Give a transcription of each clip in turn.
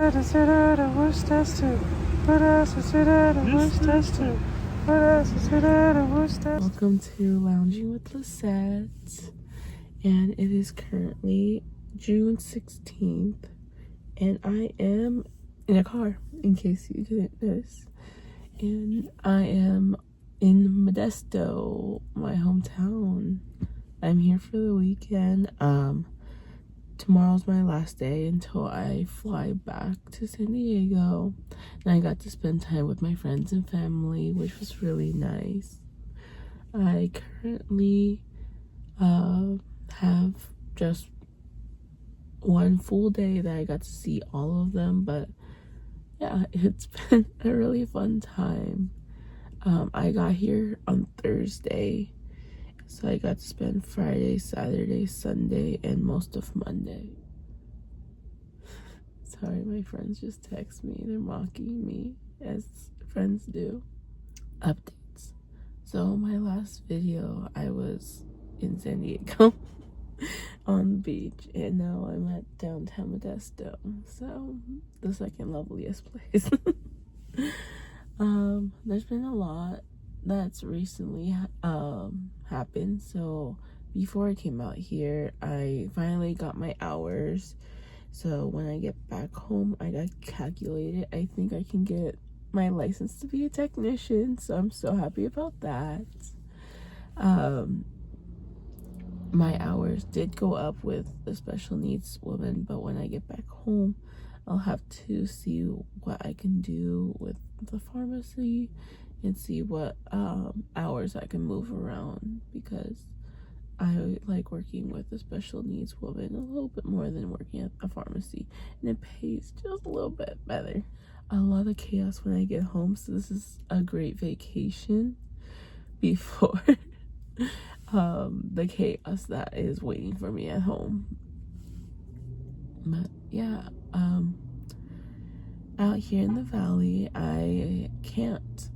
Welcome to Lounging with Lisette, and it is currently June 16th, and I am in a car, in case you didn't notice, and I am in Modesto, my hometown. I'm here for the weekend. Tomorrow's my last day until I fly back to San Diego, and I got to spend time with my friends and family, which was really nice. I currently have just one full day that I got to see all of them, but yeah, it's been a really fun time. I got here on Thursday, so I got to spend Friday, Saturday, Sunday, and most of Monday. Sorry, my friends just text me. They're mocking me, as friends do. Updates. So my last video, I was in San Diego on the beach, and now I'm at downtown Modesto. So the second loveliest place. There's been a lot that's recently happened. So before I came out here, I finally got my hours. So when I get back home, I got calculated. I think I can get my license to be a technician, so I'm so happy about that. My hours did go up with the special needs woman, but when I get back home, I'll have to see what I can do with the pharmacy and see what hours I can move around, because I like working with a special needs woman a little bit more than working at a pharmacy, and it pays just a little bit better. A lot of chaos when I get home, so this is a great vacation before the chaos that is waiting for me at home. But yeah, out here in the valley, I can't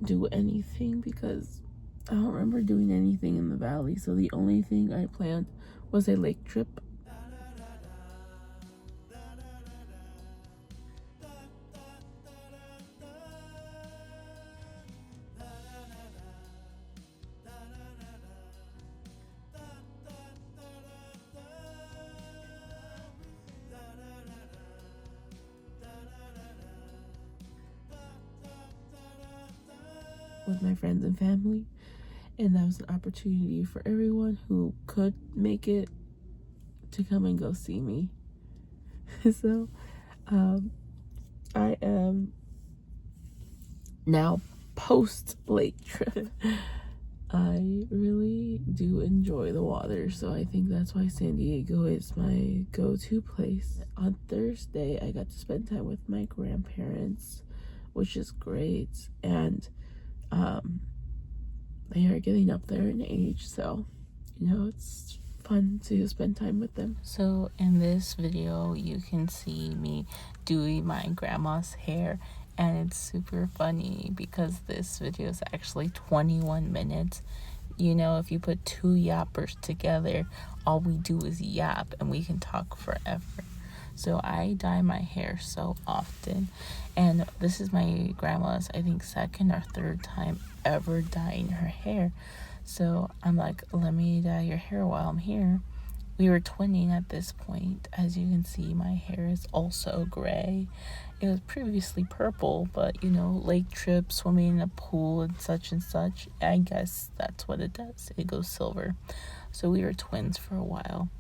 do anything because I don't remember doing anything in the valley. So the only thing I planned was a lake trip. With my friends and family, and that was an opportunity for everyone who could make it to come and go see me. So I am now post lake trip. I really do enjoy the water, so I think that's why San Diego is my go-to place. On Thursday, I got to spend time with my grandparents, which is great, and they are getting up there in age, so you know, it's fun to spend time with them. So in this video, you can see me doing my grandma's hair, and it's super funny because this video is actually 21 minutes. You know, if you put two yappers together, all we do is yap and we can talk forever. So I dye my hair so often, and this is my grandma's, I think, second or third time ever dyeing her hair. So I'm like, let me dye your hair while I'm here. We were twinning at this point. As you can see, my hair is also gray. It was previously purple, but you know, lake trip, swimming in a pool and such, I guess that's what it does. It goes silver. So we were twins for a while.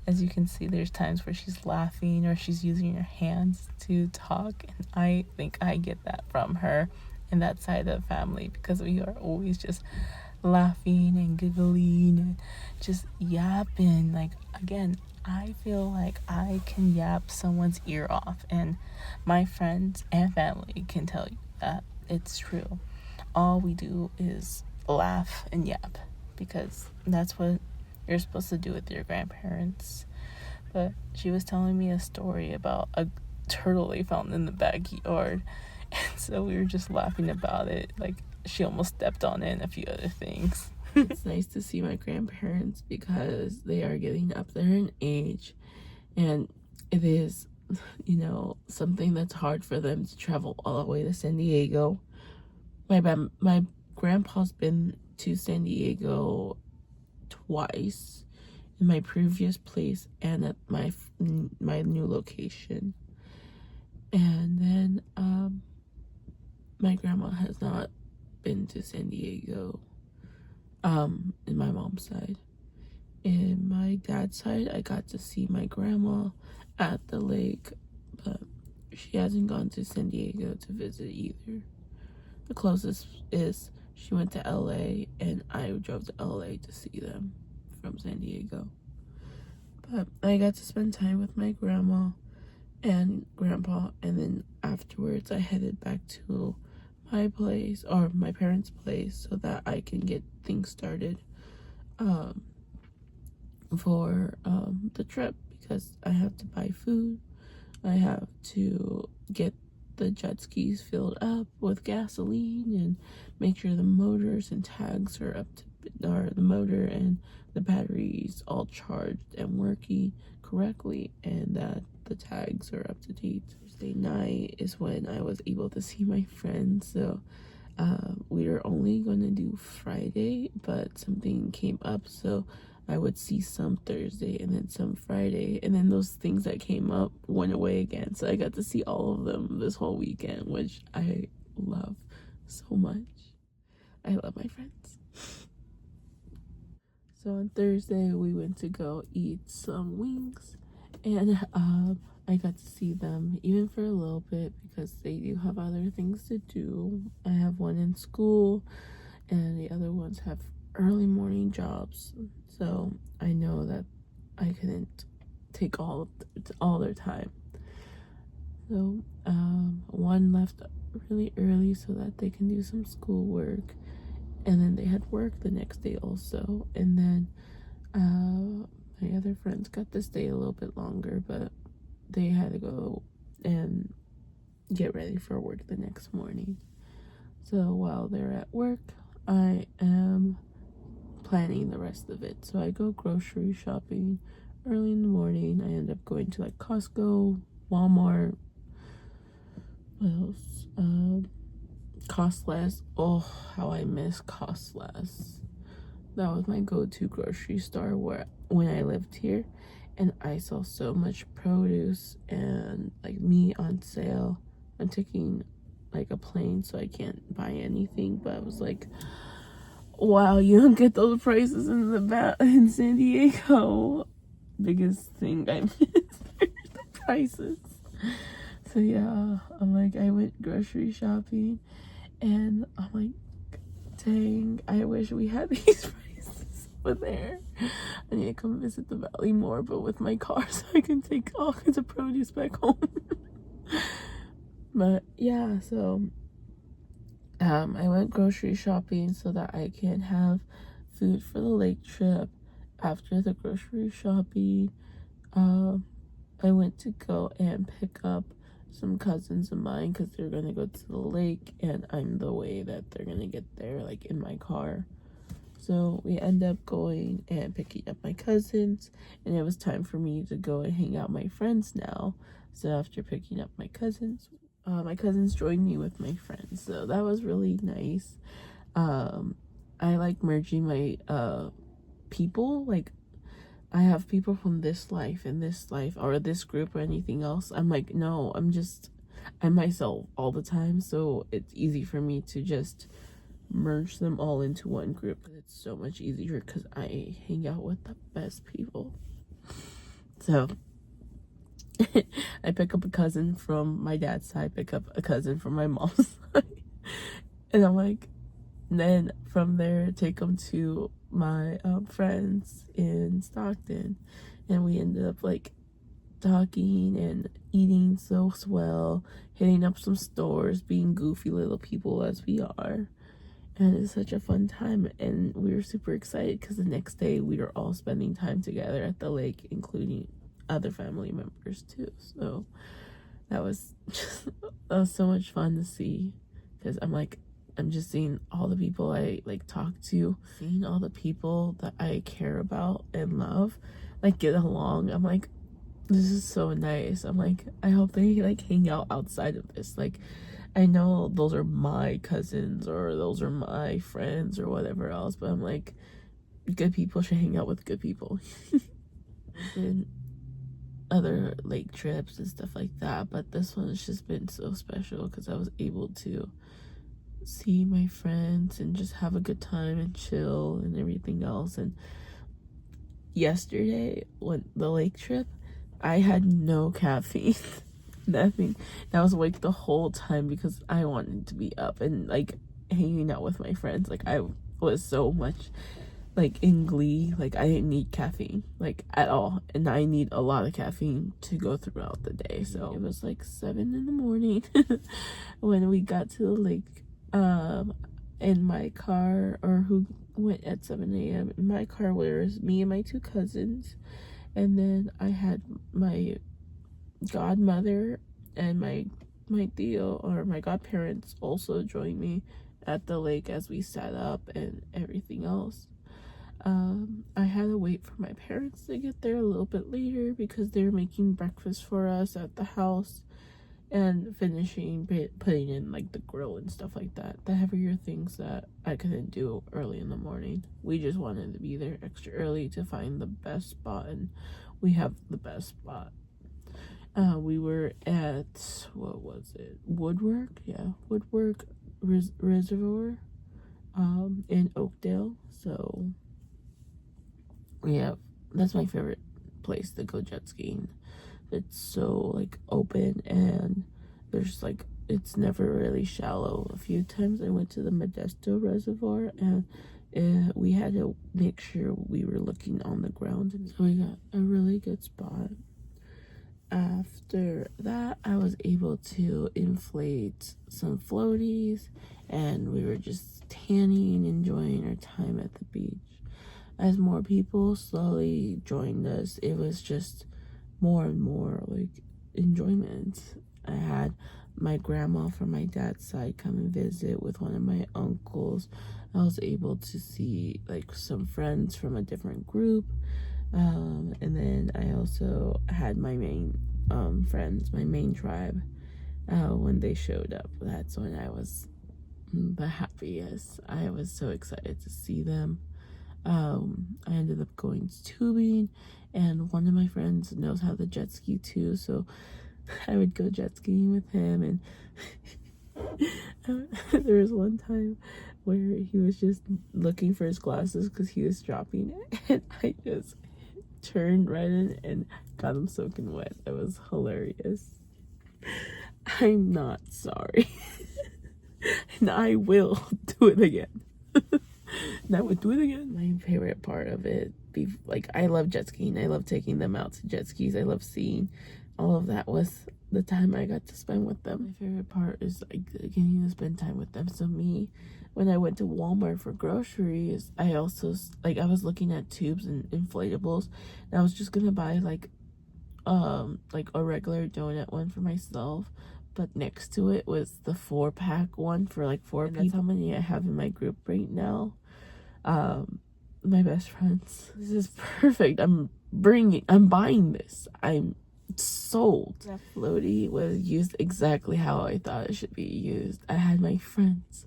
As you can see, there's times where she's laughing or she's using her hands to talk, and I think I get that from her and that side of the family, because we are always just laughing and giggling and just yapping. Like, again, I feel like I can yap someone's ear off, and my friends and family can tell you that it's true. All we do is laugh and yap, because that's what you're supposed to do with your grandparents. But she was telling me a story about a turtle they found in the backyard, and so we were just laughing about it. Like, she almost stepped on it and a few other things. It's nice to see my grandparents because they are getting up there in age, and it is you know, something that's hard for them to travel all the way to San Diego. My grandpa's been to San Diego twice, in my previous place and at my new location. And then my grandma has not been to San Diego in my mom's side. In my dad's side, I got to see my grandma at the lake, but she hasn't gone to San Diego to visit either. The closest is she went to LA, and I drove to LA to see them from San Diego. But I got to spend time with my grandma and grandpa, and then afterwards I headed back to my place, or my parents' place, so that I can get things started for the trip, because I have to buy food, I have to get the jet skis filled up with gasoline and make sure the motors and tags are up to, or the motor and the batteries all charged and working correctly, and that the tags are up to date. Thursday night is when I was able to see my friends, so we were only going to do Friday, but something came up, so I would see some Thursday and then some Friday, and then those things that came up went away again, so I got to see all of them this whole weekend, which I love so much. I love my friends. So on Thursday we went to go eat some wings, and I got to see them even for a little bit because they do have other things to do. I have one in school and the other ones have early morning jobs, so I know that I couldn't take all their time. So one left really early so that they can do some schoolwork, and then they had work the next day also, and then my other friends got to stay a little bit longer, but they had to go and get ready for work the next morning. So while they're at work, I am planning the rest of it. So I go grocery shopping early in the morning. I end up going to like Costco, Walmart, what else? Cost Less. Oh, how I miss Cost Less. That was my go-to grocery store when I lived here, and I saw so much produce and like meat on sale. I'm taking like a plane, so I can't buy anything, but I was like, wow, you don't get those prices in San Diego. Biggest thing I miss are the prices. So yeah, I'm like, I went grocery shopping, and I'm like, dang, I wish we had these prices over there. I need to come visit the valley more, but with my car, so I can take all kinds of produce back home. But yeah, so I went grocery shopping so that I can have food for the lake trip. After the grocery shopping, I went to go and pick up some cousins of mine because they're gonna go to the lake, and I'm the way that they're gonna get there, like in my car. So we end up going and picking up my cousins, and it was time for me to go and hang out with my friends now. So after picking up my cousins joined me with my friends, so that was really nice. I like merging my people. Like, I have people from this life and this life, or this group, or anything else. I'm like, no, I'm myself all the time, so it's easy for me to just merge them all into one group. It's so much easier because I hang out with the best people. So I pick up a cousin from my dad's side, pick up a cousin from my mom's side, and I'm like, then from there take them to my friends in Stockton, and we ended up like talking and eating so swell, hitting up some stores, being goofy little people as we are, and it's such a fun time. And we were super excited because the next day we were all spending time together at the lake, including other family members too. So that was so much fun to see, because I'm just seeing all the people I like talk to, seeing all the people that I care about and love like get along. I'm like, this is so nice. I'm like, I hope they like hang out outside of this. Like, I know those are my cousins or those are my friends or whatever else, but I'm like, good people should hang out with good people. And other lake trips and stuff like that, but this one has just been so special because I was able to see my friends and just have a good time and chill and everything else. And yesterday, when the lake trip, I had no caffeine. Nothing. And I was awake the whole time because I wanted to be up and like hanging out with my friends. Like, I was so much like in glee. Like, I didn't need caffeine like at all, and I need a lot of caffeine to go throughout the day. So it was like 7 in the morning when we got to the lake, in my car, or who went at 7 a.m. In my car was me and my 2 cousins, and then I had my godmother and my tío, or my godparents, also joined me at the lake as we sat up and everything else. I had to wait for my parents to get there a little bit later because they were making breakfast for us at the house and finishing putting in like the grill and stuff like that, the heavier things that I couldn't do early in the morning. We just wanted to be there extra early to find the best spot, and we have the best spot. We were at, what was it, Woodwork Reservoir in Oakdale. So yeah, that's my favorite place to go jet skiing. It's so like open, and there's like, it's never really shallow. A few times I went to the Modesto Reservoir, and we had to make sure we were looking on the ground, and so we got a really good spot. After that, I was able to inflate some floaties, and we were just tanning, enjoying our time at the beach. As more people slowly joined us, it was just more and more like enjoyment. I had my grandma from my dad's side come and visit with one of my uncles. I was able to see like some friends from a different group. And then I also had my main friends, my main tribe, when they showed up. That's when I was the happiest. I was so excited to see them. I ended up going tubing, and one of my friends knows how to jet ski too, so I would go jet skiing with him. And there was one time where he was just looking for his glasses because he was dropping it, and I just turned right in and got him soaking wet. It was hilarious. I'm not sorry. And I will do it again. And I would do it again. My favorite part of it, like, I love jet skiing. I love taking them out to jet skis. I love seeing all of that, was the time I got to spend with them. My favorite part is like getting to spend time with them. So when I went to Walmart for groceries, I also I was looking at tubes and inflatables, and I was just gonna buy like a regular donut one for myself, but next to it was the 4-pack one for like 4 people. That's how many I have in my group right now. My best friends. This is perfect. I'm buying this. I'm sold. That floaty was used exactly how I thought it should be used. I had my friends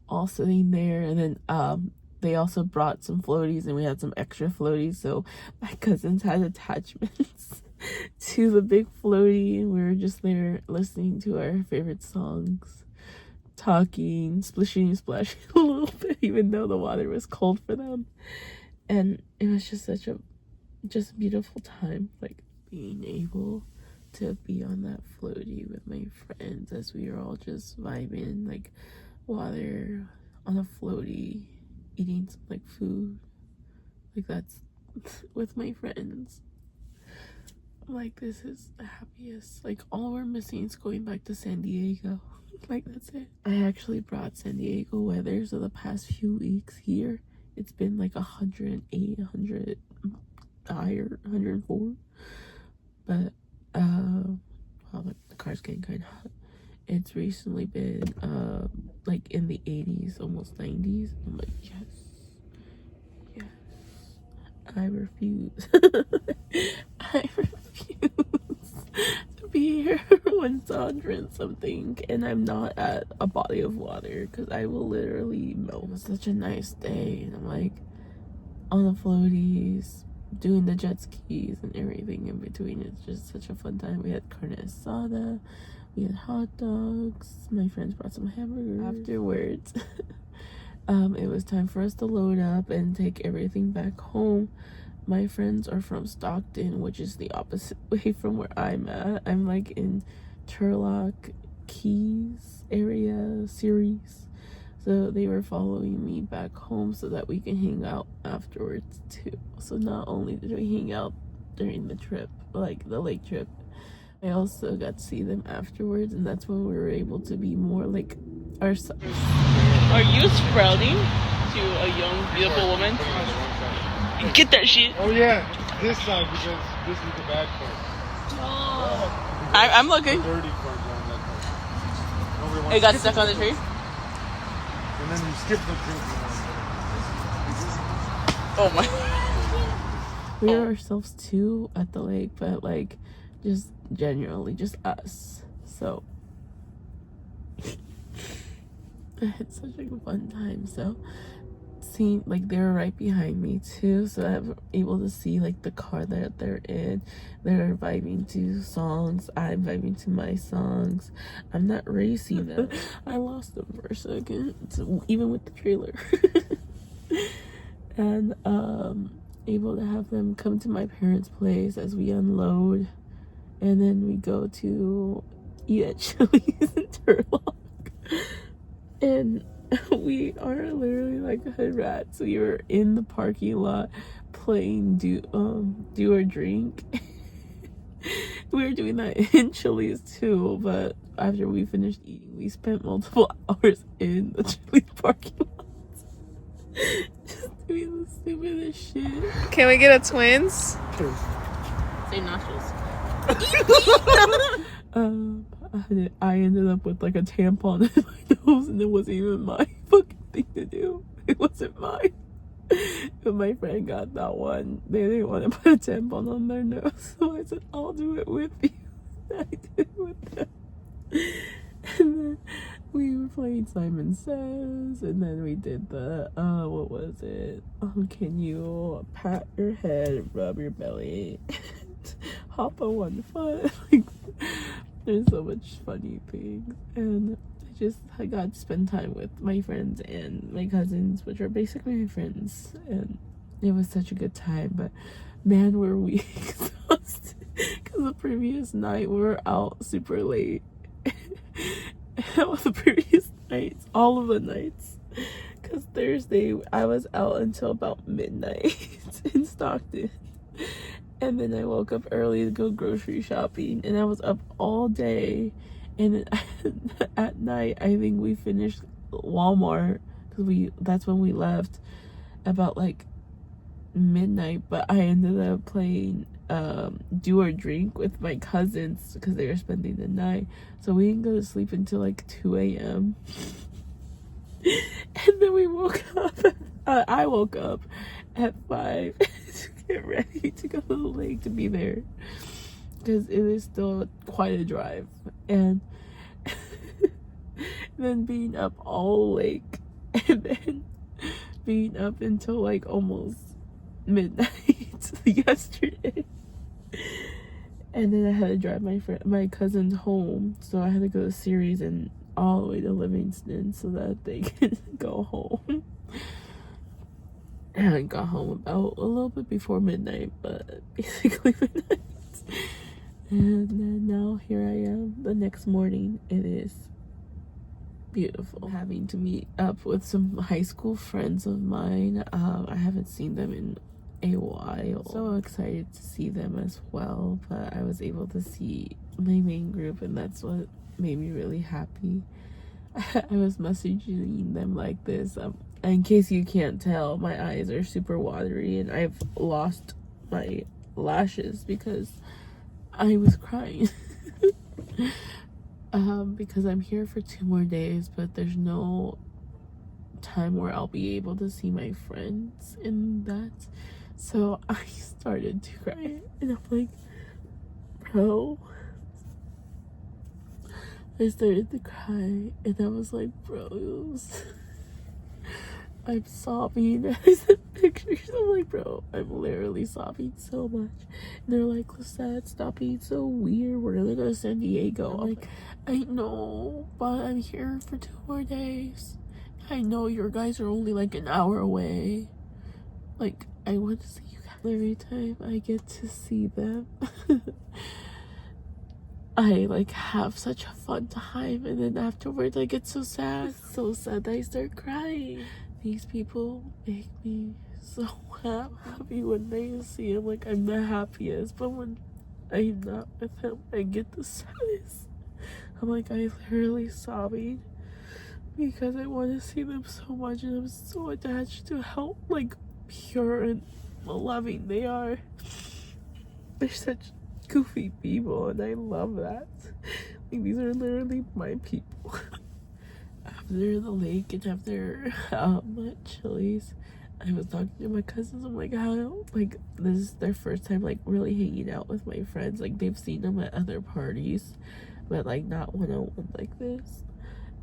all sitting there, and then they also brought some floaties, and we had some extra floaties, so my cousins had attachments to the big floaty, and we were just there listening to our favorite songs, talking, splishing, splashing a little bit, even though the water was cold for them. And it was just such a beautiful time, like being able to be on that floaty with my friends as we were all just vibing, like water on a floaty, eating some like food, like that's with my friends. Like, this is the happiest. Like, all we're missing is going back to San Diego. Like, that's it. I actually brought San Diego weather, so the past few weeks here, it's been like 108, 100 higher, 104. But wow, the car's getting kind of hot. It's recently been like in the 80s, almost 90s. I'm like, yes, I refuse. I refuse. once I'll drink something and I'm not at a body of water, because I will literally melt. It was such a nice day, and I'm like on the floaties, doing the jet skis and everything in between. It's just such a fun time. We had carne asada, we had hot dogs, my friends brought some hamburgers. Afterwards, it was time for us to load up and take everything back home. My friends are from Stockton, which is the opposite way from where I'm at. I'm like in Turlock, Keys area, Ceres. So they were following me back home so that we can hang out afterwards too. So not only did we hang out during the trip, like the lake trip, I also got to see them afterwards, and that's when we were able to be more like ourselves. Are you sprouting to a young, beautiful woman? Get that shit. Oh yeah, this side, because this is the bad part. Oh. I'm looking. The dirty part down that part. It got stuck on the tree? And then you skip the tree. Oh my. We are ourselves too at the lake, but like just generally just us. So I had such a fun time. So seeing like they were right behind me too, so I'm able to see like the car that they're in. They're vibing to songs, I'm vibing to my songs. I'm not racing them. I lost them for a second, so even with the trailer. And able to have them come to my parents' place as we unload, and then we go to eat at Chili's in Turlock. And we are literally like hood rats. We were in the parking lot playing do or drink. We were doing that in Chili's too, but after we finished eating, we spent multiple hours in the Chili's parking lot. Just doing the stupidest shit. Can we get a twins? Say nostrils. I ended up with like a tampon in my nose, and it wasn't even my fucking thing to do. It wasn't mine. But my friend got that one. They didn't want to put a tampon on their nose, so I said, I'll do it with you. I did it with them. And then we were playing Simon Says, and then we did the what was it? Can you pat your head, rub your belly, hop on one foot? Like, there's so much funny things, and I got to spend time with my friends and my cousins, which are basically my friends, and it was such a good time. But man, were we exhausted, because the previous night we were out super late. The previous nights, all of the nights, because Thursday I was out until about midnight in Stockton, and then I woke up early to go grocery shopping, and I was up all day. And then at night, I think we finished Walmart, because that's when we left, about like midnight. But I ended up playing do or drink with my cousins because they were spending the night, so we didn't go to sleep until like 2 a.m. And then we woke up I woke up at 5 to get ready to go to the lake to be there, because it is still quite a drive. And then being up all lake, and then being up until like almost midnight yesterday. And then I had to drive my cousins home, so I had to go to Ceres and all the way to Livingston so that they can go home. And I got home about a little bit before midnight, but basically midnight. And then now here I am the next morning. It is beautiful. Having to meet up with some high school friends of mine. I haven't seen them in a while. So excited to see them as well, but I was able to see my main group, and that's what made me really happy. I was messaging them like this. In case you can't tell, my eyes are super watery, and I've lost my lashes because I was crying. Because I'm here for 2 more days, but there's no time where I'll be able to see my friends in that. So I started to cry, and I'm like, bro, I started to cry, and I was like, bro, I'm sobbing. And I sent pictures. I'm like, bro, I'm literally sobbing so much. And they're like, Lisette, stop being so weird. We're gonna go to San Diego. I'm like, I know, but I'm here for 2 more days. I know your guys are only like an hour away. Like, I want to see you guys. Every time I get to see them, I like have such a fun time, and then afterwards I get so sad. It's so sad that I start crying. These people make me so happy when they see them. Like, I'm the happiest, but when I'm not with them, I get the saddest. I'm like, I literally sobbing because I want to see them so much, and I'm so attached to how like pure and loving they are. They're such goofy people, and I love that. Like, these are literally my people. After the lake and after Chili's, I was talking to my cousins. I'm like, how, like, this is their first time like really hanging out with my friends. Like, they've seen them at other parties, but like not one-on-one like this.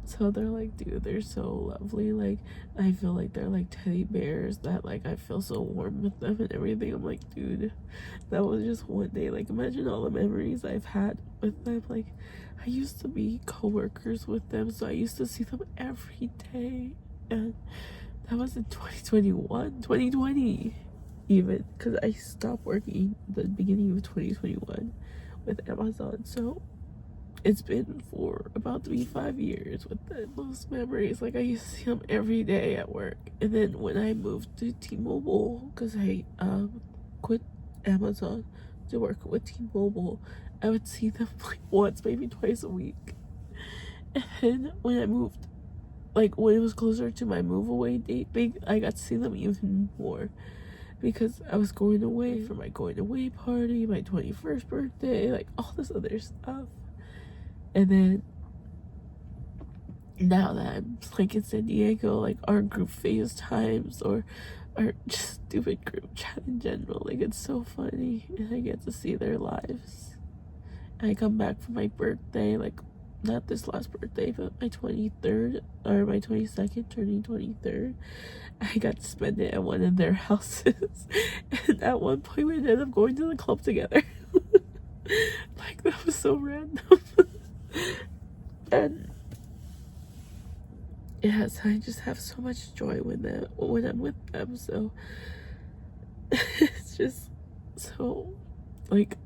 So they're like, dude, they're so lovely. Like, I feel like they're like teddy bears that like I feel so warm with them and everything. I'm like, dude, that was just one day. Like, imagine all the memories I've had with them. Like, I used to be co-workers with them, so I used to see them every day. And that was in 2020 even, because I stopped working the beginning of 2021 with Amazon. So it's been for about to be 5 years with the most memories. Like, I used to see them every day at work. And then when I moved to T-Mobile, because I quit Amazon to work with T-Mobile, I would see them like once, maybe twice a week. And then when I moved, like when it was closer to my move away date, I got to see them even more, because I was going away for my going away party, my 21st birthday, like all this other stuff. And then now that I'm like in San Diego, like our group FaceTimes or our just stupid group chat in general, like it's so funny, and I get to see their lives. I come back for my birthday, like not this last birthday, but my 23rd or my 22nd, turning 23rd. I got to spend it at one of their houses, and at one point we ended up going to the club together. Like, that was so random. And yes, I just have so much joy when I'm with them. So it's just so like,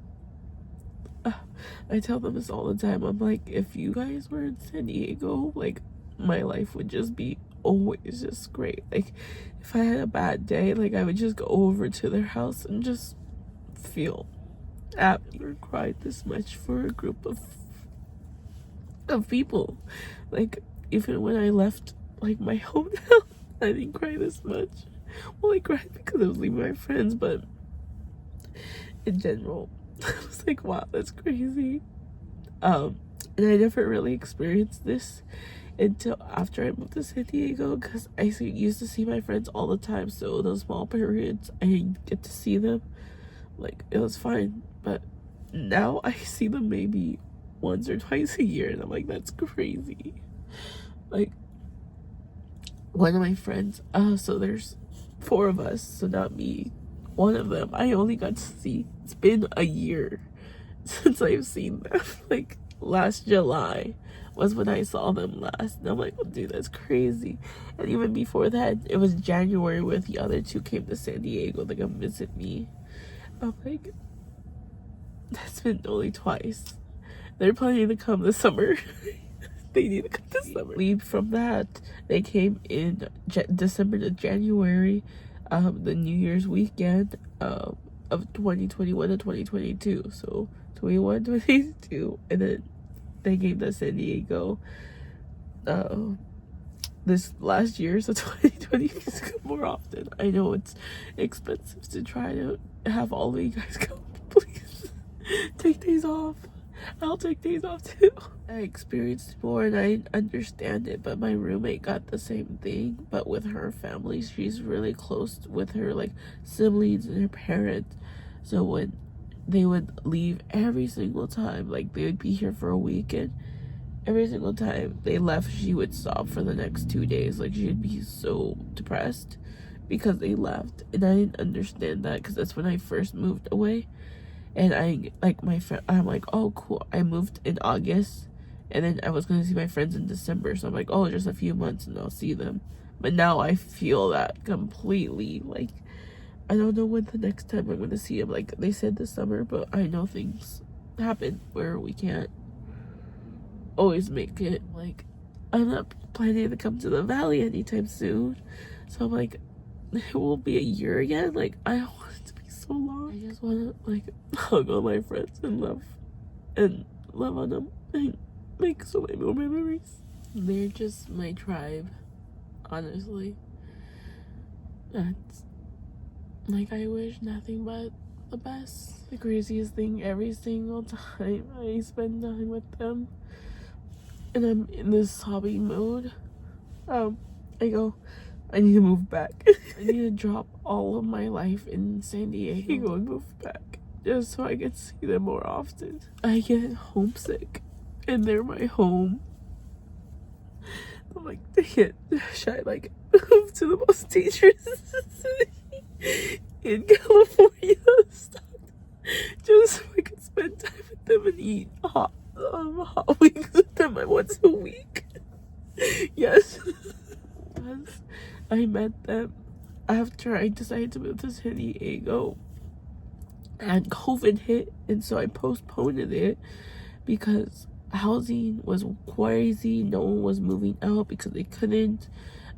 I tell them this all the time. I'm like, if you guys were in San Diego, like my life would just be always just great. Like, if I had a bad day, like I would just go over to their house and just feel happy. I've never cried this much for a group of people. Like, even when I left like my hometown, I didn't cry this much. Well, I cried because I was leaving my friends, but in general, I was like, wow, that's crazy. And I never really experienced this until after I moved to San Diego, because I used to see my friends all the time. So those small periods I get to see them, like, it was fine. But now I see them maybe once or twice a year, and I'm like, that's crazy. Like, one of my friends, so there's 4 of us, so not me. One of them I only got to see, it's been a year since I've seen them. Like, last July was when I saw them last, and I'm like, oh, dude, that's crazy. And even before that, it was January where the other 2 came to San Diego to come visit me. I'm like, that's been only twice. They're planning to come this summer. They need to come this summer. Leave from that, they came in December to January, the New Year's weekend of 2021 to 2022. So 21, 22, and then they came to San Diego this last year, so 2020 is more often. I know it's expensive to try to have all of you guys come. Please take days off. I'll take days off too. I experienced more and I understand it, but my roommate got the same thing, but with her family. She's really close with her like siblings and her parents. So when they would leave every single time, like they would be here for a weekend, every single time they left, she would sob for the next 2 days. Like, she'd be so depressed because they left. And I didn't understand that because that's when I first moved away. And I, like, my friend, I'm like, oh, cool. I moved in August. And then I was going to see my friends in December. So I'm like, oh, just a few months and I'll see them. But now I feel that completely. Like, I don't know when the next time I'm going to see them. Like, they said this summer, but I know things happen where we can't always make it. Like, I'm not planning to come to the valley anytime soon, so I'm like, it will be a year again. Like, I don't want it to be so long. I just want to like hug all my friends and love on them and make so many more memories. They're just my tribe, honestly. That's like, I wish nothing but the best. The craziest thing, every single time I spend time with them and I'm in this hobby mode, I go, I need to move back. I need to drop all of my life in San Diego and move back just so I can see them more often. I get homesick and they're my home. I'm like, dang it, should I like move to the most dangerous city in California just so I can spend time with them and eat hot wings with them once a week? Yes. Because I met them after I decided to move to San Diego and COVID hit, and so I postponed it because housing was crazy. No one was moving out because they couldn't,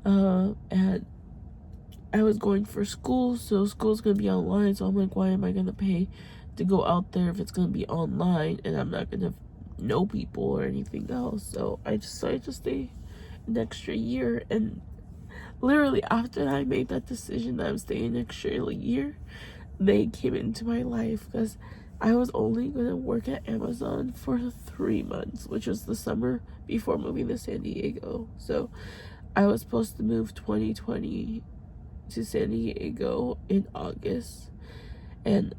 and I was going for school, so school's gonna be online, so I'm like, why am I gonna pay to go out there if it's gonna be online and I'm not gonna know people or anything else? So I decided to stay an extra year, and literally after I made that decision that I'm staying an extra year, they came into my life because I was only gonna work at Amazon for 3 months, which was the summer before moving to San Diego. So I was supposed to move 2020 to San Diego in August, and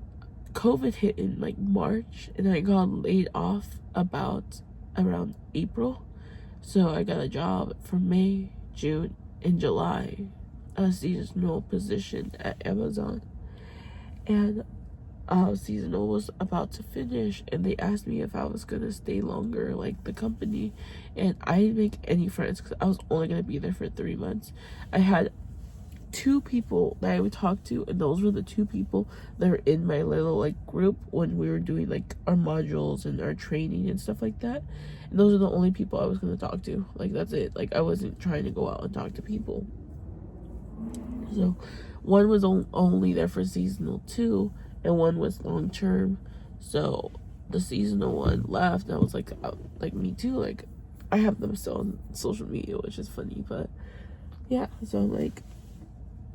COVID hit in like March, and I got laid off around April. So I got a job for May, June, and July, a seasonal position at Amazon. And seasonal was about to finish, and they asked me if I was gonna stay longer, like the company, and I didn't make any friends because I was only gonna be there for 3 months. I had 2 people that I would talk to, and those were the 2 people that were in my little like group when we were doing like our modules and our training and stuff like that. And those are the only people I was gonna talk to. Like, that's it. Like, I wasn't trying to go out and talk to people. So one was only there for seasonal 2, and one was long term. So the seasonal one left, and I was like, me too. Like, I have them still on social media, which is funny, but yeah. So I'm like,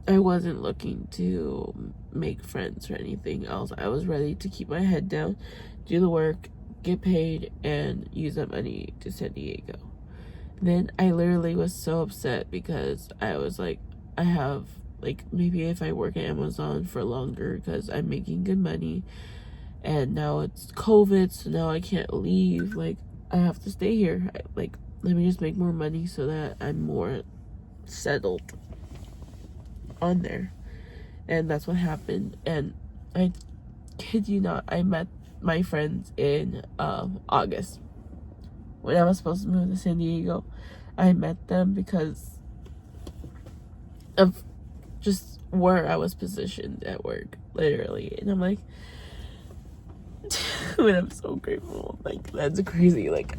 I wasn't looking to make friends or anything else. I was ready to keep my head down, do the work, get paid, and use that money to San Diego. Then I literally was so upset because I was like, I have, like, maybe if I work at Amazon for longer because I'm making good money, and now it's COVID, so now I can't leave. Like, I have to stay here. Like, let me just make more money so that I'm more settled on there. And that's what happened. And I kid you not, I met my friends in August when I was supposed to move to San Diego. I met them because of just where I was positioned at work, literally. And I'm like, dude, I'm so grateful. Like, that's crazy. Like,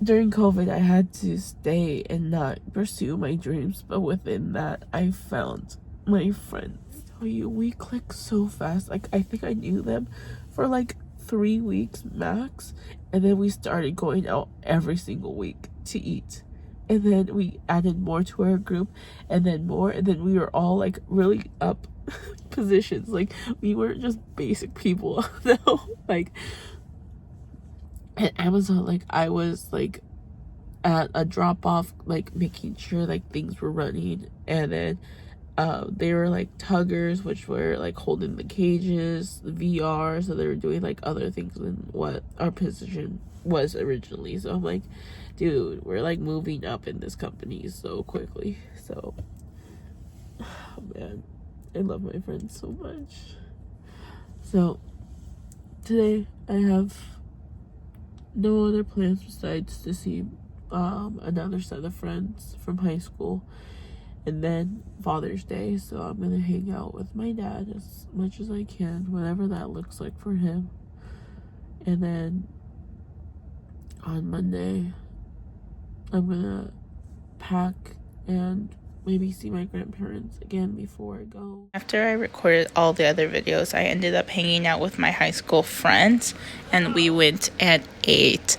during COVID, I had to stay and not pursue my dreams, but within that, I found my friends. We clicked so fast. Like, I think I knew them for like 3 weeks max, and then we started going out every single week to eat, and then we added more to our group, and then more, and then we were all like really up positions. Like, we weren't just basic people now. Like, at Amazon, like, I was like at a drop off, like making sure like things were running, and then they were like tuggers, which were like holding the cages, the VR, so they were doing like other things than what our position was originally. So I'm like, dude, we're like moving up in this company so quickly. So, oh man, I love my friends so much. So today I have no other plans besides to see another set of friends from high school, and then Father's Day, so I'm gonna hang out with my dad as much as I can, whatever that looks like for him. And then on Monday I'm gonna pack and maybe see my grandparents again before I go. After I recorded all the other videos, I ended up hanging out with my high school friends, and we went and ate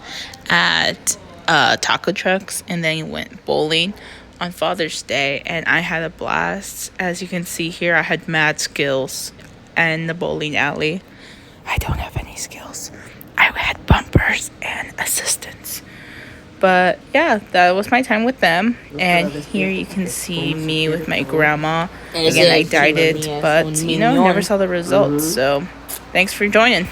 at taco trucks, and then went bowling on Father's Day, and I had a blast. As you can see here, I had mad skills in the bowling alley. I don't have any skills. I had bumpers and assistants. But yeah, that was my time with them. And here you can see me with my grandma. Again, I dyed it, but you know, never saw the results. So thanks for joining.